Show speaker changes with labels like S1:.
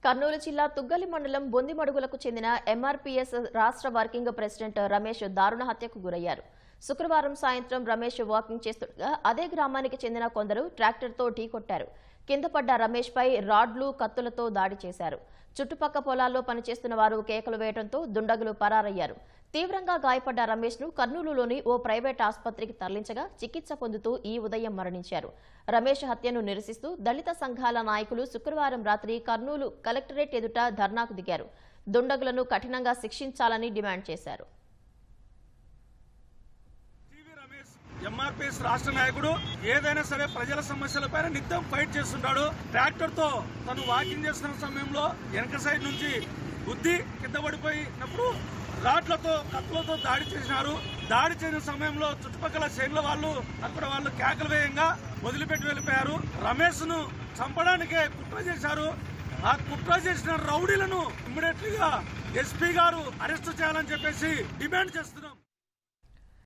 S1: కర్నూలు జిల్లా తుగ్గలి మండలం బొందిమడుగులకు చెందిన ఎంఆర్పీఎస్ రాష్ట్ర వర్కింగ్ ప్రెసిడెంట్ రమేష్ దారుణ హత్యకు గురయ్యారు. శుక్రవారం సాయంత్రం రమేష్ వాకింగ్ చేస్తుండగా అదే గ్రామానికి చెందిన కొందరు ట్రాక్టర్తో ఢీకొట్టారు. కింద పడ్డ రమేష్ పై రాడ్లు, కత్తులతో దాడి చేశారు. చుట్టుపక్క పొలాల్లో పనిచేస్తున్న వారు కేకలు వేయడంతో దుండగులు పరారయ్యారు. తీవ్రంగా గాయపడ్డ రమేష్ ను కర్నూలులోని ఓ ప్రైవేట్ ఆసుపత్రికి తరలించగా చికిత్స పొందుతూ ఈ ఉదయం మరణించారు. రమేష్ హత్యను నిరసిస్తూ దళిత సంఘాల నాయకులు శుక్రవారం రాత్రి కర్నూలు కలెక్టరేట్ ఎదుట ధర్నాకు దిగారు. దుండగులను కఠినంగా శిక్షించాలని డిమాండ్ చేశారు.
S2: ఎంఆర్పీఎస్ రాష్ట్ర నాయకుడు ఏదైనా సరే ప్రజల సమస్యలపైన నిత్యం ఫైట్ చేస్తుంటాడు. ట్రాక్టర్ తో తను వాకింగ్ చేస్తున్న సమయంలో వెనక సైడ్ నుంచి గుద్ది కింద పడిపోయినప్పుడు రాడ్లతో కత్తులతో దాడి చేసినారు. దాడి చేసిన సమయంలో చుట్టుపక్కల చేనుల వాళ్ళు కేకలు వేయంగా వదిలిపెట్టి వెళ్ళిపోయారు. రమేష్ ను చంపడానికే కుట్ర చేశారు. ఆ కుట్ర చేసిన రౌడీలను ఇమ్మీడియట్లీగా ఎస్పీ గారు అరెస్టు చేయాలని చెప్పేసి డిమాండ్ చేస్తున్నాం.